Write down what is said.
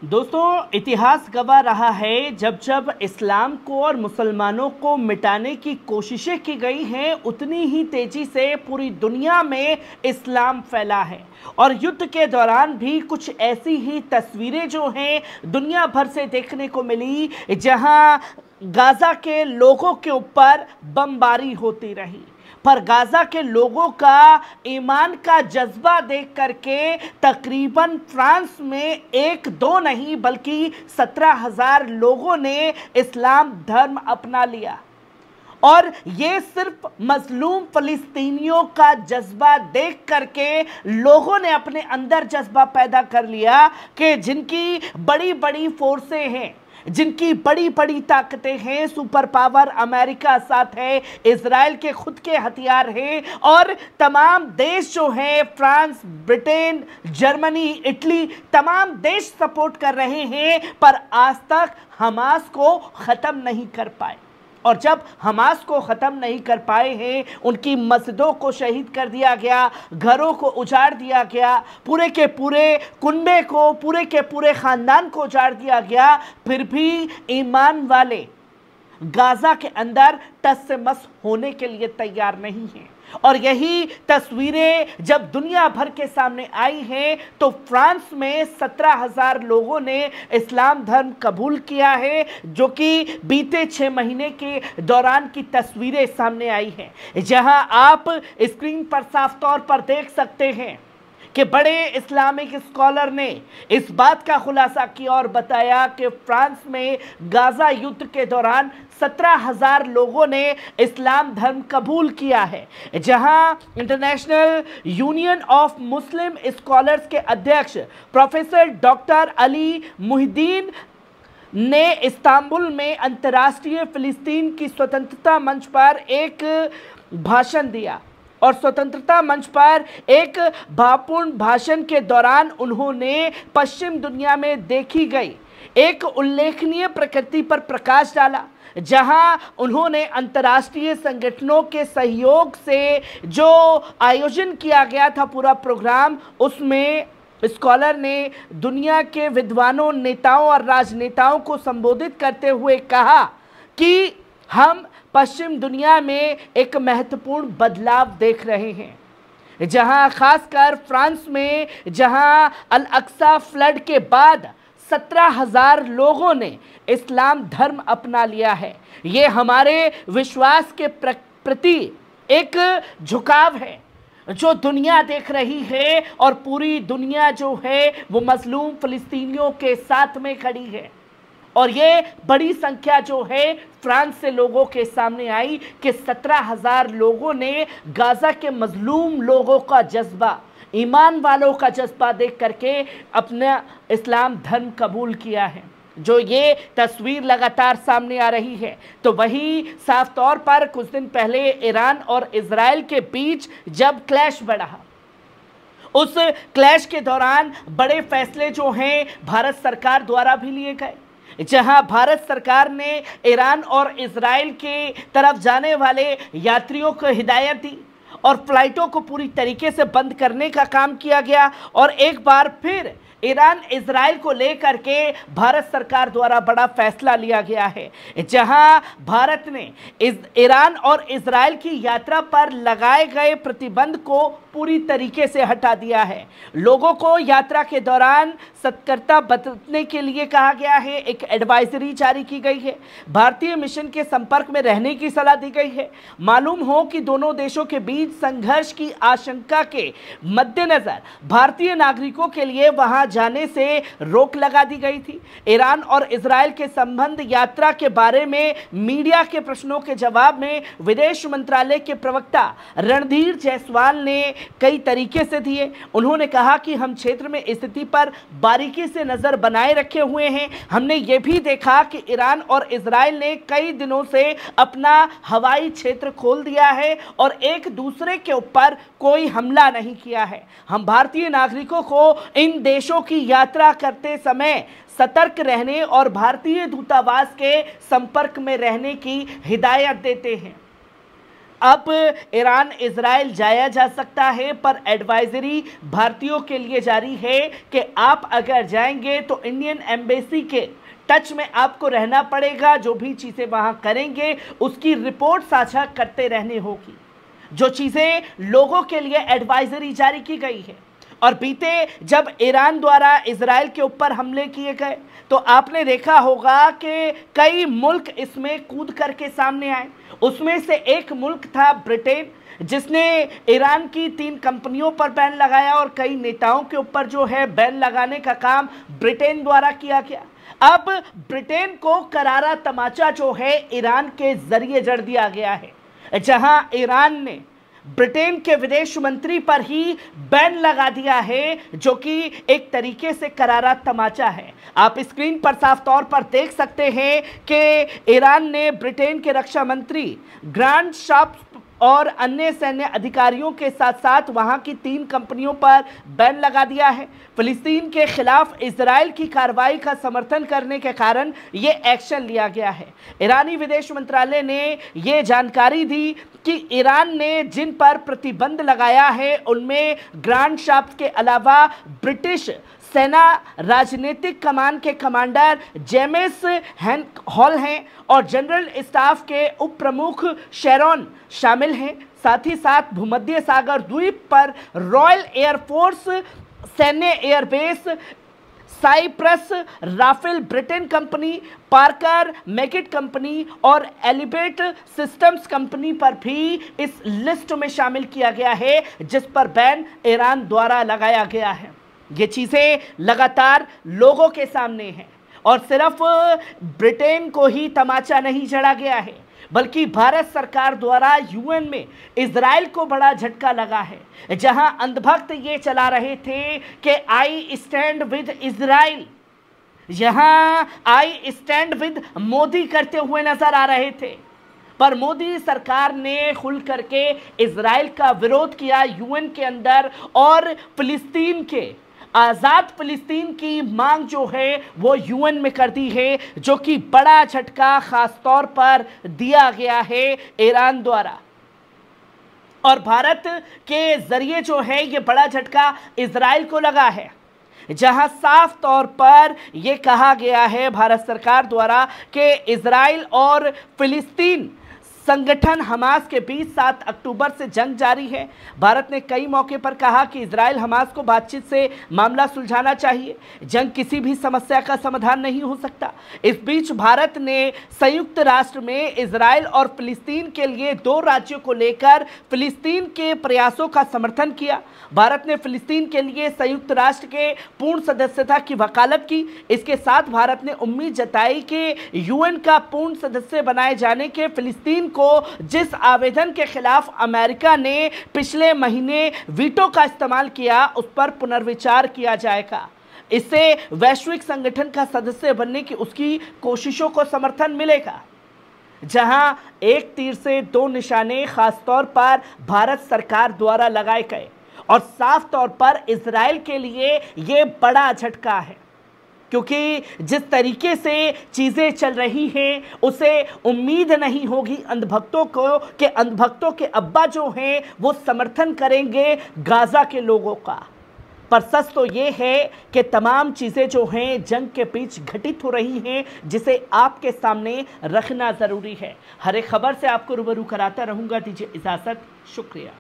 दोस्तों, इतिहास गवाह रहा है जब जब इस्लाम को और मुसलमानों को मिटाने की कोशिशें की गई हैं, उतनी ही तेजी से पूरी दुनिया में इस्लाम फैला है। और युद्ध के दौरान भी कुछ ऐसी ही तस्वीरें जो हैं दुनिया भर से देखने को मिली, जहां गाजा के लोगों के ऊपर बमबारी होती रही। पर गाजा के लोगों का ईमान का जज्बा देख करके तकरीबन फ्रांस में एक दो नहीं बल्कि 17,000 लोगों ने इस्लाम धर्म अपना लिया। और ये सिर्फ मजलूम फिलिस्तीनियों का जज्बा देख करके लोगों ने अपने अंदर जज्बा पैदा कर लिया कि जिनकी बड़ी बड़ी फोर्सें हैं, जिनकी बड़ी बड़ी ताकतें हैं, सुपर पावर अमेरिका साथ है, इजराइल के खुद के हथियार हैं, और तमाम देश जो हैं फ्रांस, ब्रिटेन, जर्मनी, इटली, तमाम देश सपोर्ट कर रहे हैं, पर आज तक हमास को ख़त्म नहीं कर पाए। और जब हमास को ख़त्म नहीं कर पाए हैं, उनकी मस्जिदों को शहीद कर दिया गया, घरों को उजाड़ दिया गया, पूरे के पूरे कुनबे को, पूरे के पूरे ख़ानदान को उजाड़ दिया गया, फिर भी ईमान वाले गाजा के अंदर टस से मस होने के लिए तैयार नहीं हैं। और यही तस्वीरें जब दुनिया भर के सामने आई हैं तो फ्रांस में 17,000 लोगों ने इस्लाम धर्म कबूल किया है, जो कि बीते 6 महीने के दौरान की तस्वीरें सामने आई हैं, जहां आप स्क्रीन पर साफ तौर पर देख सकते हैं कि बड़े इस्लामिक स्कॉलर ने इस बात का खुलासा किया और बताया कि फ्रांस में गाजा युद्ध के दौरान 17,000 लोगों ने इस्लाम धर्म कबूल किया है, जहां international union of Muslim scholars के अध्यक्ष प्रोफेसर डॉक्टर अली मुहिद्दीन ने इस्तांबुल में अंतर्राष्ट्रीय फिलिस्तीन की स्वतंत्रता मंच पर एक भाषण दिया। और स्वतंत्रता मंच पर एक भावपूर्ण भाषण के दौरान उन्होंने पश्चिम दुनिया में देखी गई एक उल्लेखनीय प्रकृति पर प्रकाश डाला, जहां उन्होंने अंतर्राष्ट्रीय संगठनों के सहयोग से जो आयोजन किया गया था पूरा प्रोग्राम, उसमें स्कॉलर ने दुनिया के विद्वानों, नेताओं और राजनेताओं को संबोधित करते हुए कहा कि हम पश्चिम दुनिया में एक महत्वपूर्ण बदलाव देख रहे हैं, जहां खासकर फ्रांस में, जहां अल अक्सा फ्लड के बाद 17,000 लोगों ने इस्लाम धर्म अपना लिया है। ये हमारे विश्वास के प्रति एक झुकाव है जो दुनिया देख रही है, और पूरी दुनिया जो है वो मजलूम फिलिस्तीनियों के साथ में खड़ी है। और ये बड़ी संख्या जो है फ्रांस से लोगों के सामने आई कि 17,000 लोगों ने गाजा के मजलूम लोगों का जज्बा, ईमान वालों का जज्बा देख करके अपना इस्लाम धर्म कबूल किया है। जो ये तस्वीर लगातार सामने आ रही है, तो वही साफ तौर पर कुछ दिन पहले ईरान और इजराइल के बीच जब क्लैश बढ़ा, उस क्लैश के दौरान बड़े फैसले जो हैं भारत सरकार द्वारा भी लिए गए, जहां भारत सरकार ने ईरान और इजराइल के तरफ जाने वाले यात्रियों को हिदायत दी और फ्लाइटों को पूरी तरीके से बंद करने का काम किया गया। और एक बार फिर ईरान इजराइल को लेकर के भारत सरकार द्वारा बड़ा फैसला लिया गया है, जहां भारत ने ईरान और इजराइल की यात्रा पर लगाए गए प्रतिबंध को पूरी तरीके से हटा दिया है। लोगों को यात्रा के दौरान सतर्कता बरतने के लिए कहा गया है, एक एडवाइजरी जारी की गई है, भारतीय मिशन के संपर्क में रहने की सलाह दी गई है। मालूम हो कि दोनों देशों के बीच संघर्ष की आशंका के मद्देनजर भारतीय नागरिकों के लिए वहां जाने से रोक लगा दी गई थी। ईरान और इजराइल के संबंध यात्रा के बारे में मीडिया के प्रश्नों के जवाब में विदेश मंत्रालय के प्रवक्ता रणधीर जायसवाल ने कई तरीके से दिए। उन्होंने कहा कि हम क्षेत्र में स्थिति पर बारीकी से नजर बनाए रखे हुए हैं। हमने ये भी देखा कि ईरान और इजराइल ने कई दिनों से अपना हवाई क्षेत्र खोल दिया है और एक दूसरे के ऊपर कोई हमला नहीं किया है। हम भारतीय नागरिकों को इन देशों की यात्रा करते समय सतर्क रहने और भारतीय दूतावास के संपर्क में रहने की हिदायत देते हैं। अब ईरान इजराइल जाया जा सकता है, पर एडवाइजरी भारतीयों के लिए जारी है कि आप अगर जाएंगे तो इंडियन एम्बेसी के टच में आपको रहना पड़ेगा। जो भी चीज़ें वहां करेंगे उसकी रिपोर्ट साझा करते रहने होगी। जो चीज़ें लोगों के लिए एडवाइजरी जारी की गई है। और बीते जब ईरान द्वारा इजराइल के ऊपर हमले किए गए तो आपने देखा होगा कि कई मुल्क इसमें कूद करके सामने आए। उसमें से एक मुल्क था ब्रिटेन, जिसने ईरान की 3 कंपनियों पर बैन लगाया और कई नेताओं के ऊपर जो है बैन लगाने का काम ब्रिटेन द्वारा किया गया। अब ब्रिटेन को करारा तमाचा जो है ईरान के जरिए जड़ दिया गया है, जहां ईरान ने ब्रिटेन के विदेश मंत्री पर ही बैन लगा दिया है, जो कि एक तरीके से करारा तमाचा है। आप स्क्रीन पर साफ तौर पर देख सकते हैं कि ईरान ने ब्रिटेन के रक्षा मंत्री ग्रांड शार्प और अन्य सैन्य अधिकारियों के साथ साथ वहां की 3 कंपनियों पर बैन लगा दिया है। फिलिस्तीन के खिलाफ इजराइल की कार्रवाई का समर्थन करने के कारण ये एक्शन लिया गया है। ईरानी विदेश मंत्रालय ने ये जानकारी दी कि ईरान ने जिन पर प्रतिबंध लगाया है उनमें ग्रांड शाफ्ट के अलावा ब्रिटिश सेना राजनीतिक कमान के कमांडर जेम्स हॉल हैं और जनरल स्टाफ के उप प्रमुख शेरॉन शामिल हैं। साथ ही साथ भूमध्य सागर द्वीप पर रॉयल एयरफोर्स सैन्य airbase Cyprus Rafael Britain company, Parker Meggitt company और एलिबेट सिस्टम्स कंपनी पर भी इस लिस्ट में शामिल किया गया है, जिस पर बैन ईरान द्वारा लगाया गया है। ये चीज़ें लगातार लोगों के सामने हैं और सिर्फ ब्रिटेन को ही तमाचा नहीं जड़ा गया है, बल्कि भारत सरकार द्वारा यूएन में इजराइल को बड़ा झटका लगा है, जहां अंधभक्त ये चला रहे थे कि आई स्टैंड विद इजराइल, यहां आई स्टैंड विद मोदी करते हुए नजर आ रहे थे। पर मोदी सरकार ने खुल करके इजराइल का विरोध किया यूएन के अंदर और फिलिस्तीन के आज़ाद फिलिस्तीन की मांग जो है वो यूएन में कर दी है, जो कि बड़ा झटका खास तौर पर दिया गया है ईरान द्वारा। और भारत के जरिए जो है ये बड़ा झटका इजराइल को लगा है, जहां साफ तौर पर यह कहा गया है भारत सरकार द्वारा कि इजराइल और फिलिस्तीन संगठन हमास के बीच 7 अक्टूबर से जंग जारी है। भारत ने कई मौके पर कहा कि इजराइल हमास को बातचीत से मामला सुलझाना चाहिए, जंग किसी भी समस्या का समाधान नहीं हो सकता। इस बीच भारत ने संयुक्त राष्ट्र में इजराइल और फिलिस्तीन के लिए 2 राज्यों को लेकर फिलिस्तीन के प्रयासों का समर्थन किया। भारत ने फिलिस्तीन के लिए संयुक्त राष्ट्र के पूर्ण सदस्यता की वकालत की। इसके साथ भारत ने उम्मीद जताई कि यूएन का पूर्ण सदस्य बनाए जाने के फिलिस्तीन को जिस आवेदन के खिलाफ अमेरिका ने पिछले महीने वीटो का इस्तेमाल किया, उस पर पुनर्विचार किया जाएगा। इससे वैश्विक संगठन का सदस्य बनने की उसकी कोशिशों को समर्थन मिलेगा। जहां एक तीर से 2 निशाने खास तौर पर भारत सरकार द्वारा लगाए गए और साफ तौर पर इजराइल के लिए यह बड़ा झटका है, क्योंकि जिस तरीके से चीज़ें चल रही हैं उसे उम्मीद नहीं होगी अंधभक्तों को कि अंधभक्तों के अब्बा जो हैं वो समर्थन करेंगे गाज़ा के लोगों का। पर सच तो ये है कि तमाम चीज़ें जो हैं जंग के बीच घटित हो रही हैं, जिसे आपके सामने रखना ज़रूरी है। हर एक खबर से आपको रूबरू कराता रहूँगा। दीजिए इजाज़त, शुक्रिया।